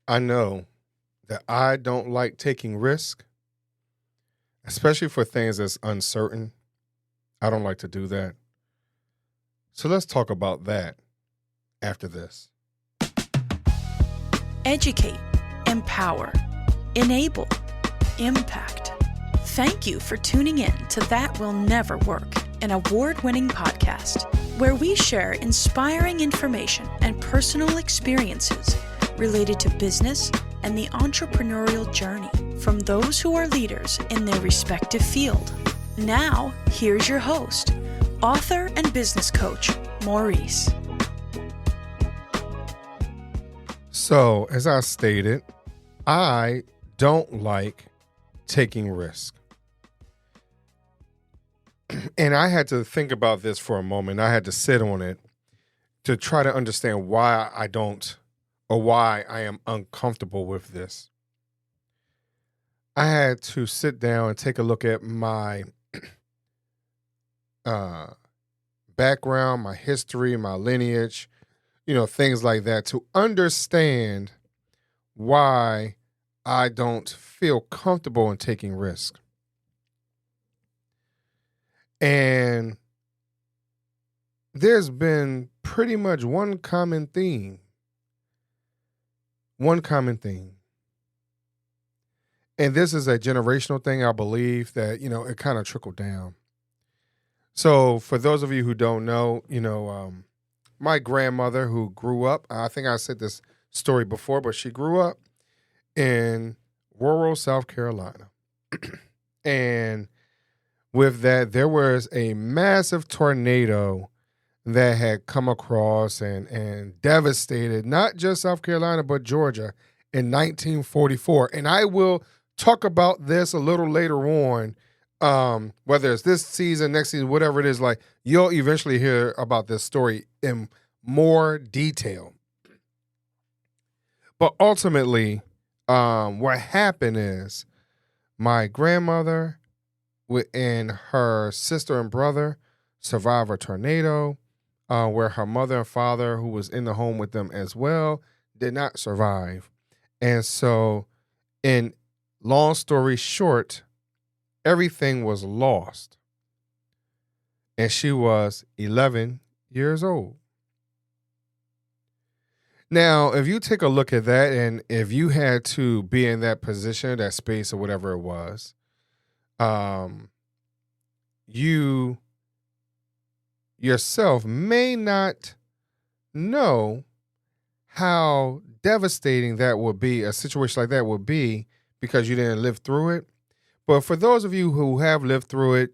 I know that I don't like taking risk, especially for things that's uncertain. I don't like to do that. So let's talk about that after this. Educate, empower, enable, impact. Thank you for tuning in to That Will Never Work, an award-winning podcast where we share inspiring information and personal experiences related to business and the entrepreneurial journey from those who are leaders in their respective field. Now, here's your host, author and business coach, Maurice. So, as I stated, I don't like taking risk. And I had to think about this for a moment. I had to sit on it to try to understand why I don't, or why I am uncomfortable with this. I had to sit down and take a look at my background, my history, my lineage, things like that, to understand why I don't feel comfortable in taking risk. And there's been pretty much one common theme. And this is a generational thing, I believe, that, it kind of trickled down. So for those of you who don't know, my grandmother who grew up, I think I said this story before, but she grew up in rural South Carolina. And with that, there was a massive tornado that had come across and devastated not just South Carolina, but Georgia in 1944. And I will talk about this a little later on, whether it's this season, next season, whatever it is. Like, you'll eventually hear about this story in more detail. But ultimately, what happened is my grandmother and her sister and brother survived a tornado, where her mother and father, who was in the home with them as well, did not survive. And so, in long story short, everything was lost. And she was 11 years old. Now, if you take a look at that, and if you had to be in that position, that space, or whatever it was, you yourself may not know how devastating that would be, a situation like that would be, because you didn't live through it. But for those of you who have lived through it,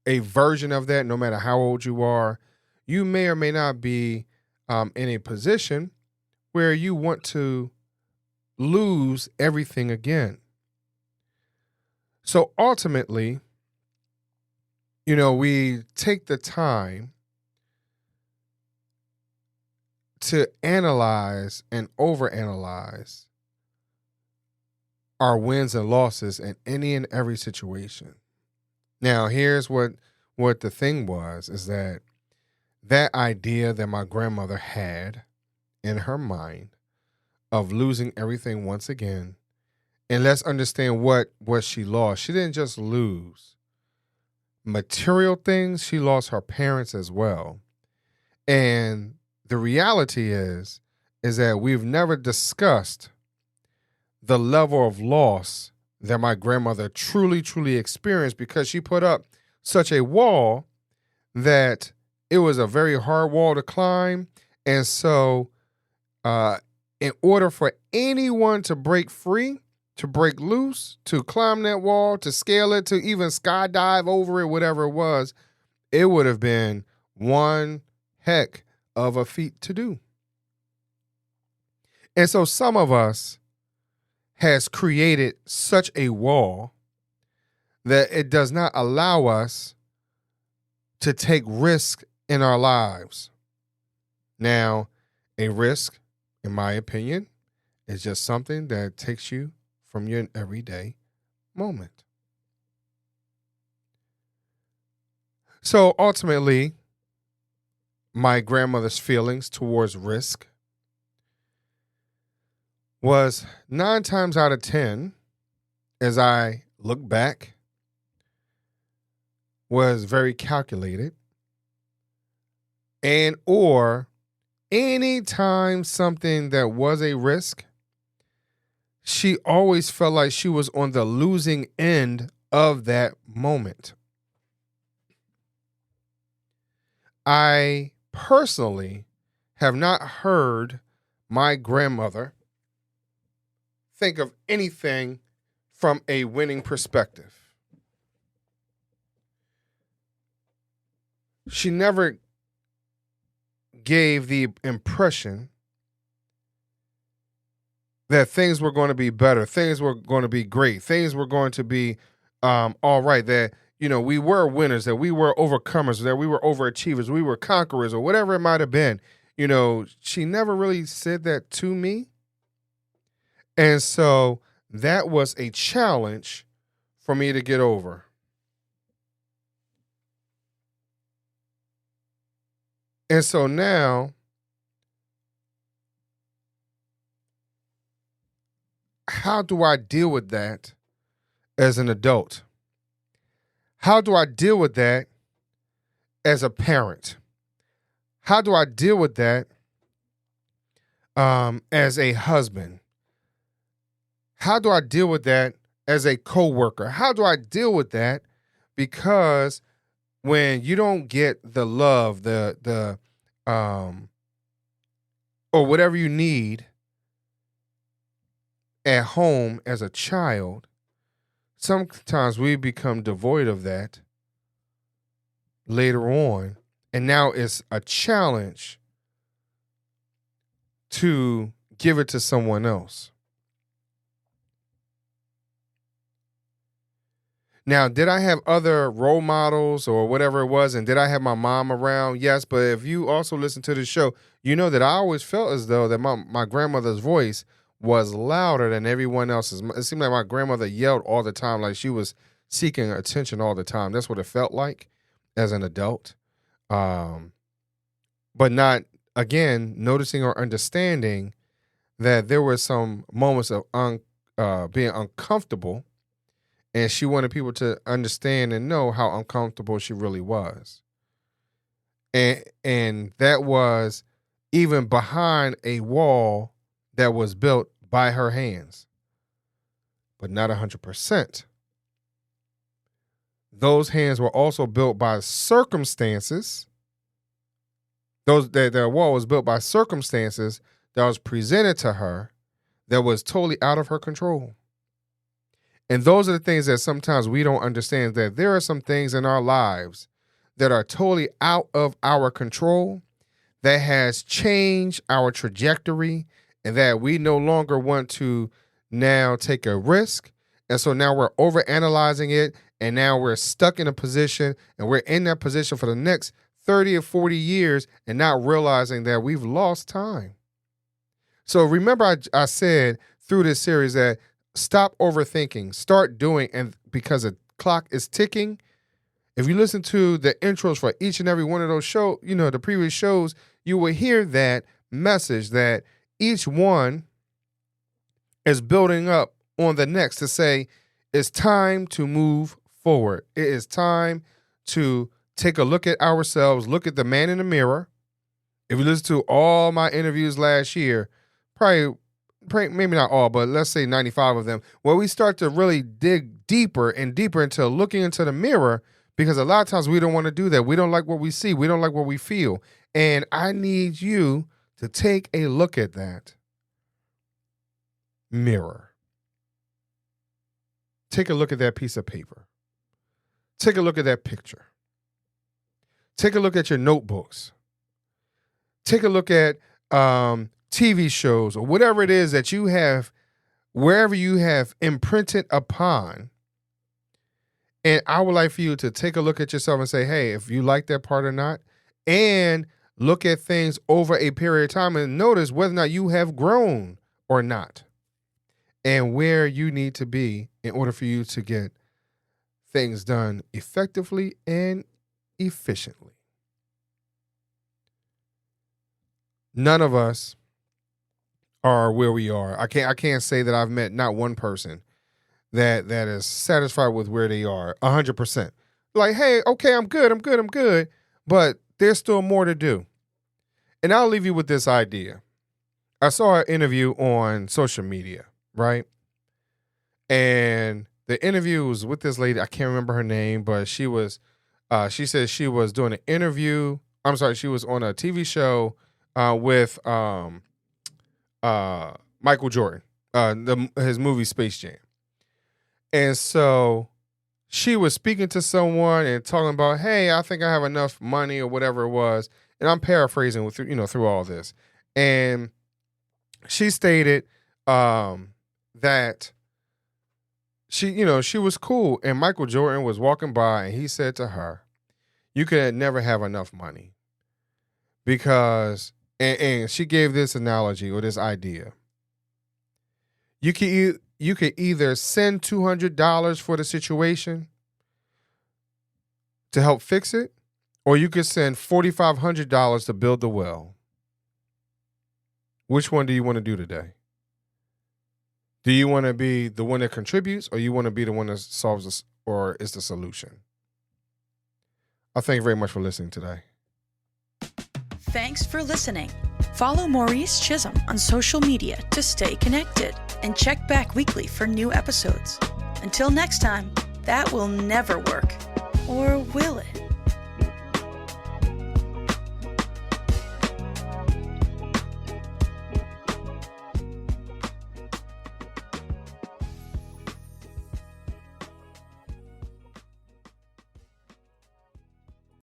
a version of that, no matter how old you are, you may or may not be in a position where you want to lose everything again. So ultimately, we take the time to analyze and overanalyze our wins and losses in any and every situation. Now, here's what the thing was, is that idea that my grandmother had in her mind of losing everything once again. And let's understand what she lost. She didn't just lose material things, she lost her parents as well. And the reality is that we've never discussed the level of loss that my grandmother truly, truly experienced, because she put up such a wall that it was a very hard wall to climb. And so in order for anyone to break free, to break loose, to climb that wall, to scale it, to even skydive over it, whatever it was, it would have been one heck of a feat to do. And so some of us has created such a wall that it does not allow us to take risk in our lives. Now, a risk, in my opinion, is just something that takes you from your everyday moment. So ultimately, my grandmother's feelings towards risk was 9 times out of 10, as I look back, was very calculated, and or anytime something that was a risk, she always felt like she was on the losing end of that moment. I personally have not heard my grandmother think of anything from a winning perspective. She never gave the impression that things were going to be better, things were going to be great, things were going to be all right, that, we were winners, that we were overcomers, that we were overachievers, we were conquerors, or whatever it might have been. She never really said that to me. And so that was a challenge for me to get over. And so now, how do I deal with that as an adult? How do I deal with that as a parent? How do I deal with that as a husband? How do I deal with that as a coworker? How do I deal with that? Because when you don't get the love, the or whatever you need at home as a child, sometimes we become devoid of that later on. And now it's a challenge to give it to someone else. Now, did I have other role models or whatever it was? And did I have my mom around? Yes. But if you also listen to the show, you know that I always felt as though that my grandmother's voice was louder than everyone else's. It seemed like my grandmother yelled all the time, like she was seeking attention all the time. That's what it felt like as an adult. But not, again, noticing or understanding that there were some moments of being uncomfortable, and she wanted people to understand and know how uncomfortable she really was. And that was even behind a wall that was built by her hands, but not 100%. Those hands were also built by circumstances. The wall was built by circumstances that was presented to her that was totally out of her control. And those are the things that sometimes we don't understand, that there are some things in our lives that are totally out of our control, that has changed our trajectory, and that we no longer want to now take a risk. And so now we're overanalyzing it, and now we're stuck in a position, and we're in that position for the next 30 or 40 years and not realizing that we've lost time. So remember, I said through this series that stop overthinking, start doing, and because the clock is ticking. If you listen to the intros for each and every one of those shows, the previous shows, you will hear that message that each one is building up on the next to say, it's time to move forward. It is time to take a look at ourselves, look at the man in the mirror. If you listen to all my interviews last year, probably maybe not all, but let's say 95 of them, where we start to really dig deeper and deeper into looking into the mirror, because a lot of times we don't want to do that. We don't like what we see. We don't like what we feel. And I need you to take a look at that mirror. Take a look at that piece of paper. Take a look at that picture. Take a look at your notebooks. Take a look at TV shows or whatever it is that you have, wherever you have imprinted upon. And I would like for you to take a look at yourself and say, hey, if you like that part or not, and look at things over a period of time and notice whether or not you have grown or not, and where you need to be in order for you to get things done effectively and efficiently. None of us are where we are. I can't say that I've met not one person that is satisfied with where they are 100%. Like, hey, okay, I'm good, but there's still more to do. And I'll leave you with this idea. I saw an interview on social media, right? And the interview was with this lady. I can't remember her name, but she said she was doing an interview. I'm sorry, she was on a TV show with Michael Jordan, his movie Space Jam. And so she was speaking to someone and talking about, hey, I think I have enough money or whatever it was. And I'm paraphrasing through all this. And she stated that she was cool. And Michael Jordan was walking by and he said to her, you could never have enough money because, and she gave this analogy or this idea. You could either send $200 for the situation to help fix it, or you could send $4,500 to build the well. Which one do you want to do today? Do you want to be the one that contributes, or you want to be the one that solves this or is the solution? I thank you very much for listening today. Thanks for listening. Follow Maurice Chisholm on social media to stay connected and check back weekly for new episodes. Until next time, that will never work. Or will it?